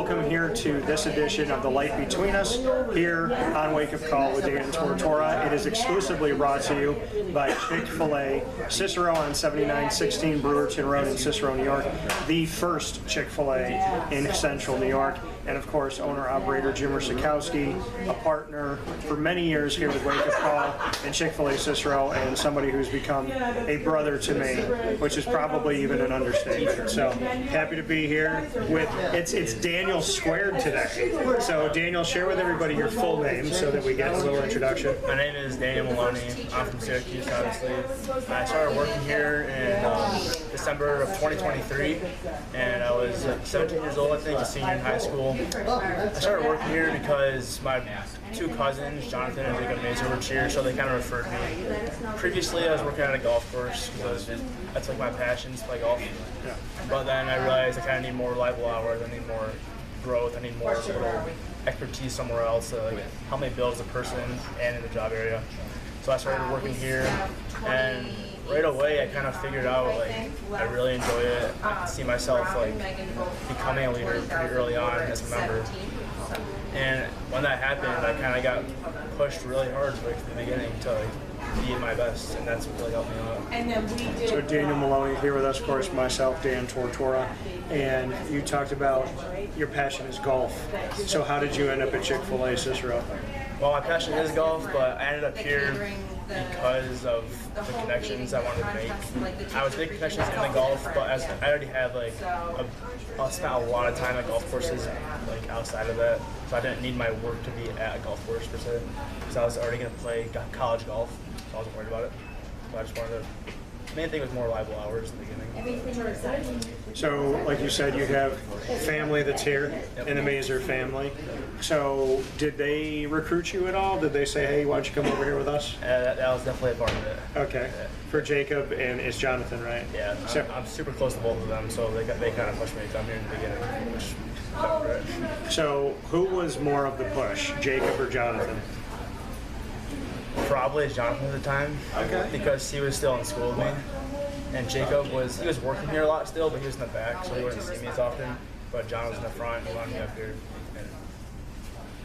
welcome here to this edition of The Light Between Us here on Wake Up Call with Dan Tortora. It is exclusively brought to you by Chick-fil-A Cicero on 7916 Brewerton Rd in Cicero, New York, the first Chick-fil-A in Central New York. And of course, owner-operator Jim Szatkowski, a partner for many years here with Wake Up Call and Chick-fil-A Cicero, and somebody who's become a brother to me, which is probably even an understatement. So happy to be here with, it's Daniel squared today. So Daniel, share with everybody your full name so that we get a little introduction. My name is Daniel Maloney. I'm from Syracuse, obviously. I started working here in December of 2023, and I was 17 years old, I think, a senior in high school. I started working here because my two cousins, Jonathan and Jacob Mazer, were here, so they kind of referred me. Previously, I was working at a golf course because that's like my passion, to play golf. Yeah. But then I realized I kind of need more reliable hours, I need more growth, I need more little expertise somewhere else to like, help me build as a person and in the job area. So I started working here, and right away I kind of figured out like I really enjoy it. I can see myself like becoming a leader pretty early on as a member. And when that happened, I kind of got pushed really hard right from the beginning to like be at my best, and that's what really helped me out. So Daniel Maloney here with us, of course, myself, Dan Tortora, and you talked about your passion is golf. So how did you end up at Chick-fil-A Cicero? Well, my passion is golf, but I ended up here because of the connections I wanted to make. I was making connections in the golf, but as I already had like I spent a lot of time at golf courses like outside of that, so I didn't need my work to be at a golf course per se, because I was already going to play college golf, so I wasn't worried about it. So I just wanted to. The main thing was more reliable hours in the beginning. So, like you said, you have family that's here in the Mazer family. So, did they recruit you at all? Did they say, hey, why don't you come over here with us? That was definitely a part of it. Okay. Yeah. For Jacob and it's Jonathan, right? Yeah, so, I'm super close to both of them, so they kind of pushed me to come here in the beginning, which felt great. So, who was more of the push, Jacob or Jonathan? Probably Jonathan at the time, because he was still in school with me, and Jacob was working here a lot still, but he was in the back, so he wouldn't see me as often. But John was in the front, he wanted me up here, and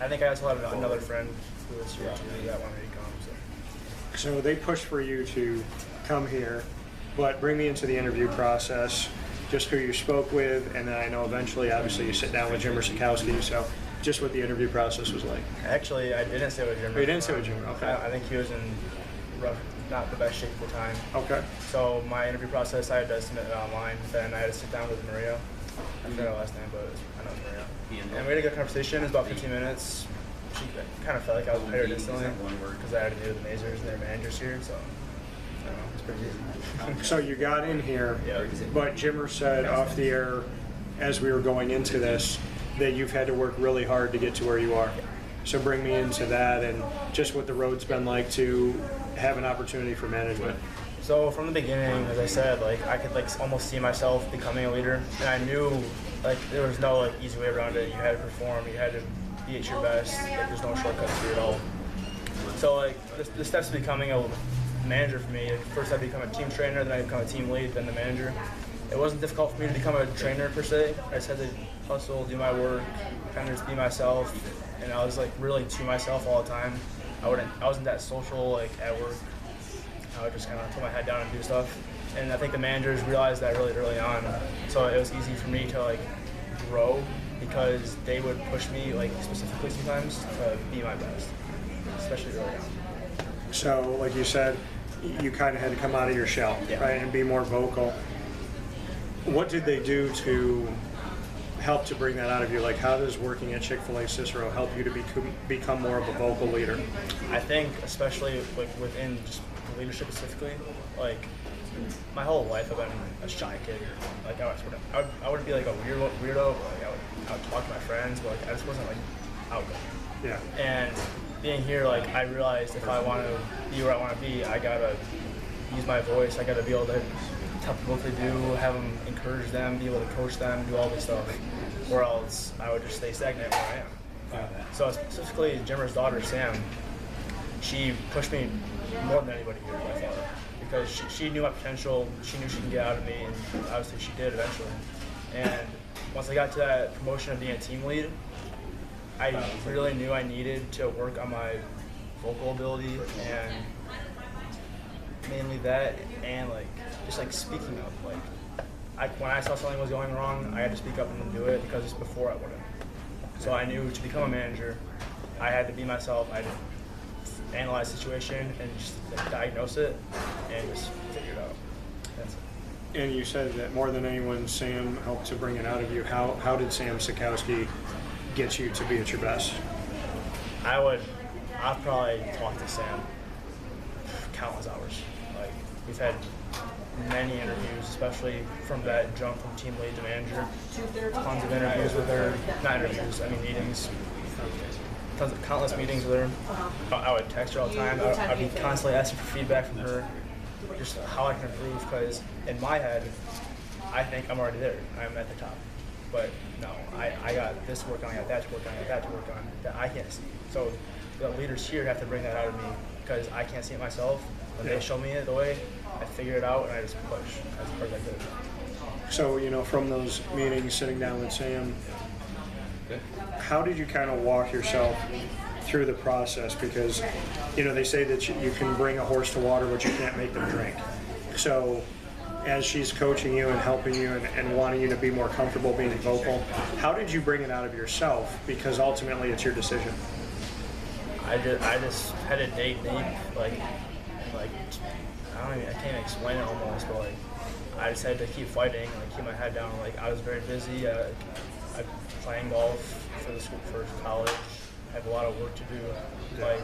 I think I also had another friend who was here too that wanted me to come. So they pushed for you to come here, but bring me into the interview process, just who you spoke with, and then I know eventually, obviously, you sit down with Jim Szatkowski, so just what the interview process was like. Actually, I didn't sit with Jim. Oh, you didn't sit with Jim, okay. I think he was in not the best shape at the time. Okay. So my interview process, I had to submit it online, then I had to sit down with Maria. I forgot her last name, but I know it's Maria. And we had a good conversation, it was about 15 minutes. She kind of felt like I was hired instantly, because I had to do the Mazers and their managers here, so I don't know, it's pretty easy. So you got in here, Yeah. but Jimmer said off the air, as we were going into this, that you've had to work really hard to get to where you are. So bring me into that and just what the road's been like to have an opportunity for management. So from the beginning, as I said, like I could like almost see myself becoming a leader, and I knew like there was no like easy way around it. You had to perform, you had to be at your best. Like, there's no shortcuts to it at all. So like the steps to becoming a manager for me, like, first I become a team trainer, then I become a team lead, then the manager. It wasn't difficult for me to become a trainer per se. I just had to hustle, do my work, kind of just be myself, and I was like really to myself all the time. I wasn't that social like at work. I would just kind of put my head down and do stuff. And I think the managers realized that really early on, so it was easy for me to like grow because they would push me like specifically sometimes to be my best, especially early on. So, like you said, you kind of had to come out of your shell, right, and be more vocal. What did they do to help to bring that out of you? Like, how does working at Chick-fil-A Cicero help you to become more of a vocal leader? I think, especially like within just leadership specifically, like my whole life I've been a shy kid. Like I would be like a weirdo. Like I would talk to my friends, but like I just wasn't like outgoing. Yeah. And being here, like I realized if I want to be where I want to be, I gotta use my voice. I gotta be able to tell people what to do, have them encourage them, be able to coach them, do all this stuff. Or else I would just stay stagnant where I am. So specifically, Jimmer's daughter Sam, she pushed me more than anybody here by far, because she knew my potential, she knew she could get out of me, and obviously she did eventually. And once I got to that promotion of being a team lead, I really knew I needed to work on my vocal ability and mainly that, and like just like speaking up. Like when I saw something was going wrong, I had to speak up and do it because before I wouldn't. So I knew to become a manager, I had to be myself. I had to analyze the situation and just like, diagnose it and just figure it out. That's it. And you said that more than anyone, Sam helped to bring it out of you. How did Sam Szatkowski get you to be at your best? I've probably talked to Sam countless hours. Like we've had many interviews, especially from that jump from team lead to manager. Tons of interviews with her, not interviews, I mean meetings. Countless meetings with her. I would text her all the time. I'd be constantly asking for feedback from her, just how I can improve. Because in my head, I think I'm already there. I'm at the top. But no, I got this to work on, I got that to work on, I got that to work on that I can't see. So the leaders here have to bring that out of me because I can't see it myself. When they show me it the way, I figure it out and I just push as hard as I could. So, you know, from those meetings, sitting down with Sam, how did you kind of walk yourself through the process? Because, you know, they say that you can bring a horse to water, but you can't make them drink. So, as she's coaching you and helping you and wanting you to be more comfortable being vocal, how did you bring it out of yourself? Because ultimately, it's your decision. I just had to dig deep, like I can't even explain it almost, but like I just had to keep fighting, like keep my head down. Like I was very busy. I'm playing golf for the school, for college. I have a lot of work to do. Like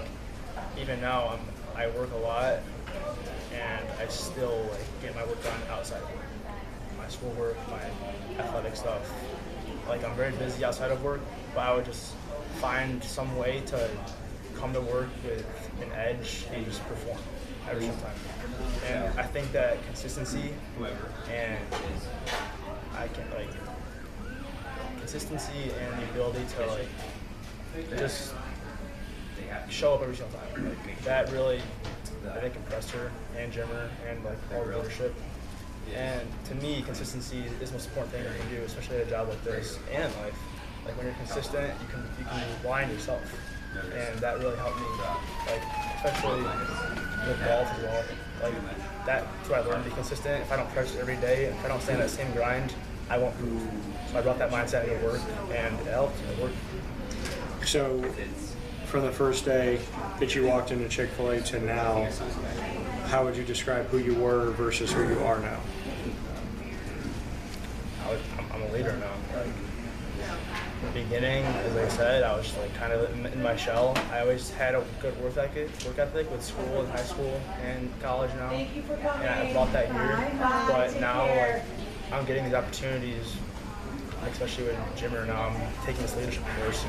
even now, I work a lot, and I still like get my work done outside of work. My schoolwork, my athletic stuff. Like I'm very busy outside of work, but I would just find some way to come to work with an edge and just perform every single time. And I think that consistency and consistency and the ability to like just show up every single time. Like that really, I think, impressed her and Jimmer and like all the leadership. And to me, consistency is the most important thing you can do, especially at a job like this and in life. Like when you're consistent, you can rely on yourself. And that really helped me, like especially with golf as well. Like that's what I learned, to be consistent. If I don't practice every day, if I don't stay on that same grind, I won't move. So I brought that mindset into work, and it helped. It worked. So, from the first day that you walked into Chick-fil-A to now, how would you describe who you were versus who you are now? I'm a leader now. Like, in the beginning, as I said, I was just like kind of in my shell. I always had a good work ethic with school and high school and college now, and I brought that here. But now, like, I'm getting these opportunities, especially with Jimmer now. I'm taking this leadership course,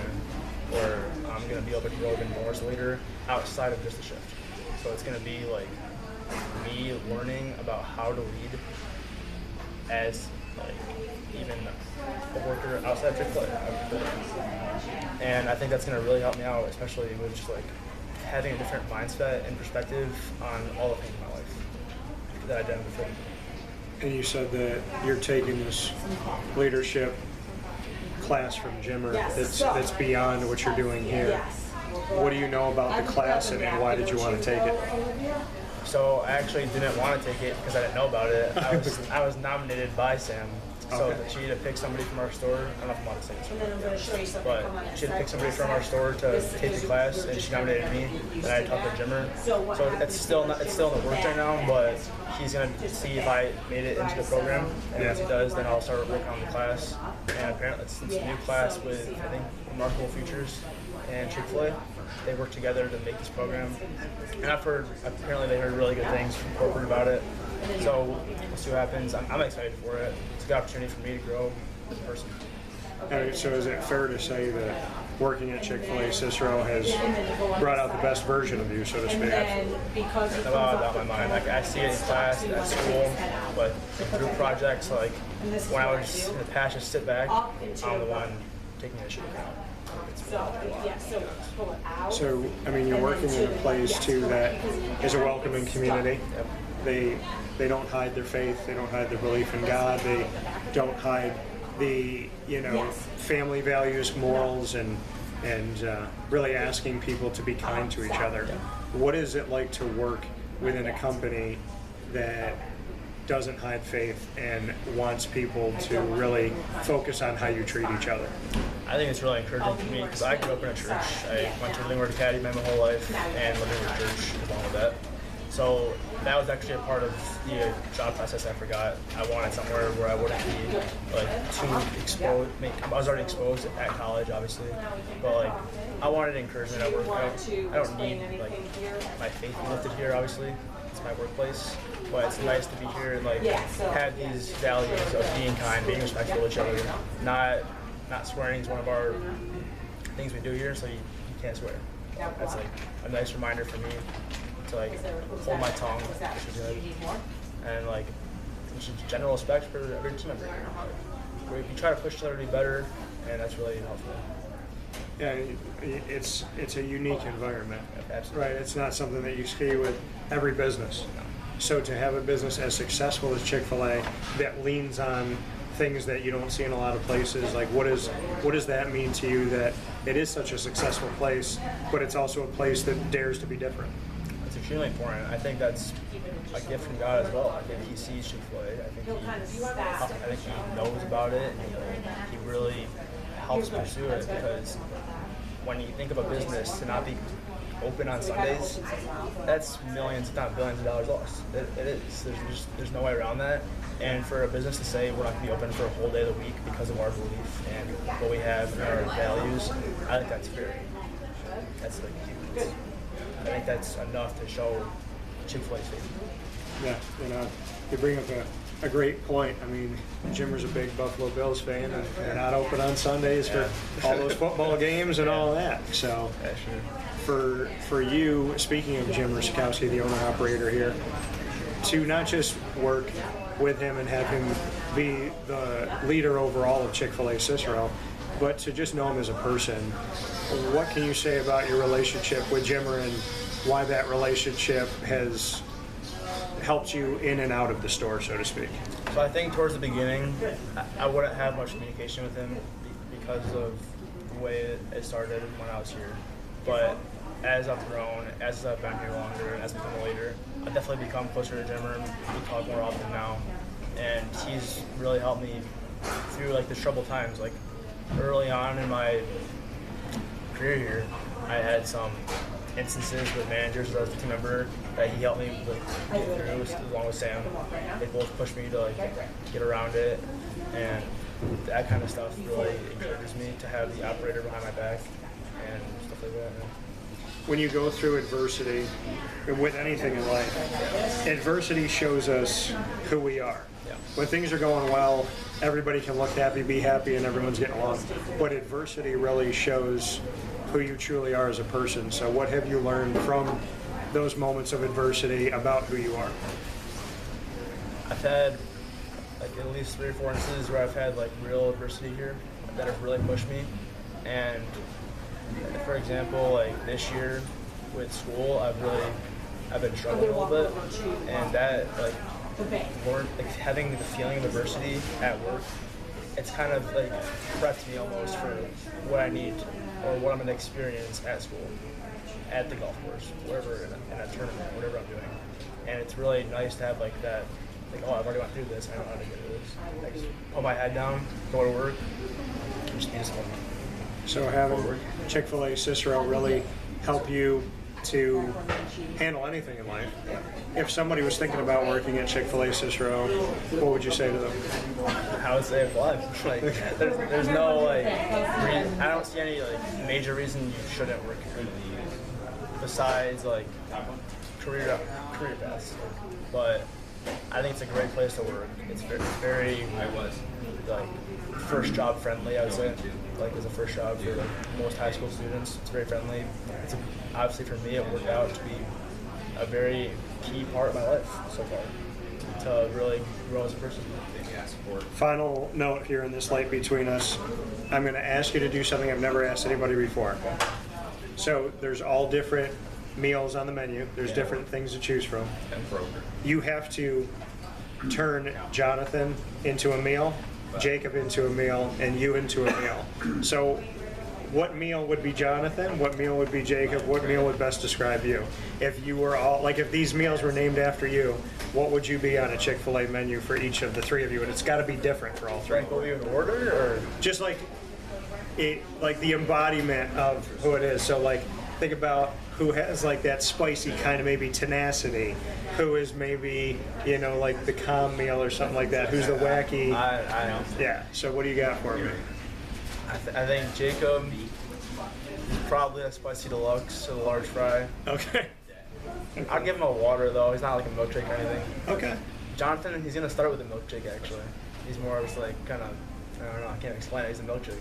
where I'm going to be able to grow even more as a leader outside of just the shift. So it's going to be like me learning about how to lead as like even a worker outside Chick-fil-A. And I think that's going to really help me out, especially with just like having a different mindset and perspective on all the things in my life that I didn't before. And you said that you're taking this leadership class from Jimmer that's beyond what you're doing here. What do you know about the class, and why did you want to take it? So I actually didn't want to take it because I didn't know about it. I was nominated by Sam. So she had to pick somebody from our store. I don't know if I'm allowed to say this, but she had to pick somebody from our store to take the class, and she nominated me. And I talked to Jimmer. So it's still in the works right now, but he's gonna see if I made it into the program. And once he does, then I'll start working on the class. And apparently it's a new class with, I think, Remarkable Futures and Chick-fil-A. They work together to make this program. And apparently they heard really good things from corporate about it. So we'll see what happens. I'm excited for it. It's a good opportunity for me to grow as a person. So is it fair to say that working at Chick-fil-A Cicero has brought out the best version of you, so to speak? Without my mind. Like I see it in class, at school, but group projects, like when I was in the past just sit back, I'm the one taking the shit out. So, I mean, you're working in a place too that is a welcoming community. They don't hide their faith. They don't hide their belief in God. They don't hide the family values, morals, and really asking people to be kind to each other. What is it like to work within a company that doesn't hide faith and wants people to really focus on how you treat each other? I think it's really encouraging for me because I grew up in a church. I went to Brewerton Rd Academy my whole life and lived in a church along with that. So that was actually a part of the job process I forgot. I wanted somewhere where I wouldn't be like too exposed. I was already exposed at college, obviously, but like I wanted encouragement at work. I don't need like my faith lifted here, obviously. It's my workplace, but it's nice to be here and like have these values of being kind, being respectful to each other. Not swearing is one of our things we do here, so you can't swear. That's like a nice reminder for me to like hold my tongue, which is good, and like just general respect for every team member. We try to push each other to be better, and that's really helpful. Yeah, it's a unique environment. Absolutely. Right, it's not something that you see with every business. So to have a business as successful as Chick-fil-A that leans on things that you don't see in a lot of places, like what does that mean to you that it is such a successful place, but it's also a place that dares to be different? It's extremely important. I think that's a gift from God as well. I think He sees Chick-fil-A. I think He knows about it, and He really helps pursue it, because when you think of a business to not be open on Sundays, that's millions, if not billions of dollars lost. It is. There's no way around that. And for a business to say we're not going to be open for a whole day of the week because of our belief and what we have and our values, I think that's that's like huge. I think that's enough to show Chick-fil-A's faith. Yeah, you bring up a great point. I mean, Jimmer's a big Buffalo Bills fan, and they're not open on Sundays for all those football games and all that. So, for you, speaking of Jimmer Szatkowski, the owner-operator here, to not just work with him and have him be the leader overall of Chick-fil-A Cicero, but to just know him as a person, what can you say about your relationship with Jimmer and why that relationship has helped you in and out of the store, so to speak? So I think towards the beginning, I wouldn't have much communication with him because of the way it started when I was here. But as I've grown, as I've been here longer, and as I've become a leader, I've definitely become closer to Jimmer. We talk more often now, and he's really helped me through like the troubled times. Like early on in my career here, I had some instances with managers or team member that he helped me get through, along with Sam. They both pushed me to like get around it, and that kind of stuff really encourages me to have the operator behind my back and stuff like that. When you go through adversity, with anything in life, adversity shows us who we are. Yeah. When things are going well, everybody can look happy, be happy, and everyone's getting along. But adversity really shows who you truly are as a person. So what have you learned from those moments of adversity about who you are? I've had like at least 3 or 4 instances where I've had like real adversity here that have really pushed me. And for example, like this year with school, I've been struggling a little bit, and that like having the feeling of adversity at work, it's kind of like prepped me almost for what I need or what I'm going to experience at school, at the golf course, wherever in a tournament, whatever I'm doing. And it's really nice to have like that, like, oh, I've already went through this, I know how to get through this. Like, just put my head down, go to work, and just be disciplined. So having Chick-fil-A Cicero really help you to handle anything in life. If somebody was thinking about working at Chick-fil-A Cicero, what would you say to them? I would say apply. Like, there's no like, I don't see any like major reason you shouldn't work here besides like career paths. But I think it's a great place to work. It's very like first job friendly, I would say. Like as a first job for like most high school students, it's very friendly. Obviously for me, it worked out to be a very key part of my life so far to really grow as a person. Final note here in this light between us. I'm going to ask you to do something I've never asked anybody before. So there's all different meals on the menu. There's different things to choose from. You have to turn Jonathan into a meal Jacob into a meal, and you into a meal. So what meal would be Jonathan? What meal would be Jacob? What meal would best describe you? If you were all, like if these meals were named after you, what would you be on a Chick-fil-A menu for each of the three of you? And it's got to be different for all three. Rank what we would order, or Just like the embodiment of who it is. So like think about who has like that spicy kind of maybe tenacity, who is maybe, you know, like the calm meal or something like that, who's the wacky. I know. Yeah, so what do you got for me? I think Jacob probably a spicy deluxe, so the large fry. Okay. I'll give him a water though. He's not like a milkshake or anything. Okay. Jonathan, he's gonna start with a milkshake actually. He's more of just like kind of, I don't know, I can't explain it. He's a milkshake.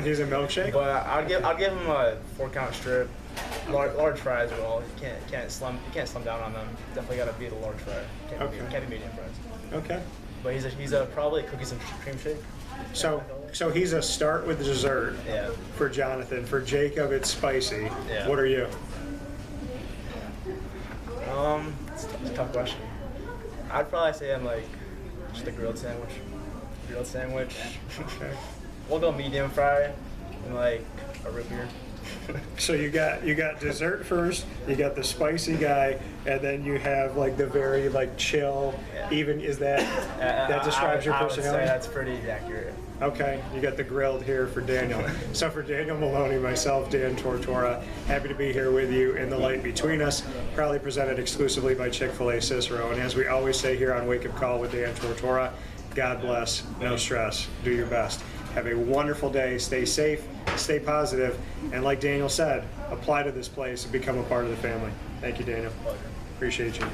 He's a milkshake? But I'll give him a 4-count strip, large fry as well. You can't slim down on them. Definitely gotta be the large fry. Can't be medium fries. Okay. But he's a probably cookies and cream shake. So he's a start with dessert Yeah. for Jonathan. For Jacob, it's spicy. Yeah. What are you? It's a tough question. I'd probably say I'm like just a grilled sandwich. Okay. We'll go medium fry and like a root beer. So you got dessert first, you got the spicy guy, and then you have like the very like chill. Yeah. Even is that describes your I would say personality? that's pretty accurate. Okay, you got the grilled here for Daniel. So for Daniel Maloney, myself, Dan Tortora, happy to be here with you in the light between us, proudly presented exclusively by Chick-fil-A Cicero. And as we always say here on Wake Up Call with Dan Tortora, God bless, no stress, do your best. Have a wonderful day, stay safe, stay positive, and like Daniel said, apply to this place and become a part of the family. Thank you, Daniel. Pleasure. Appreciate you.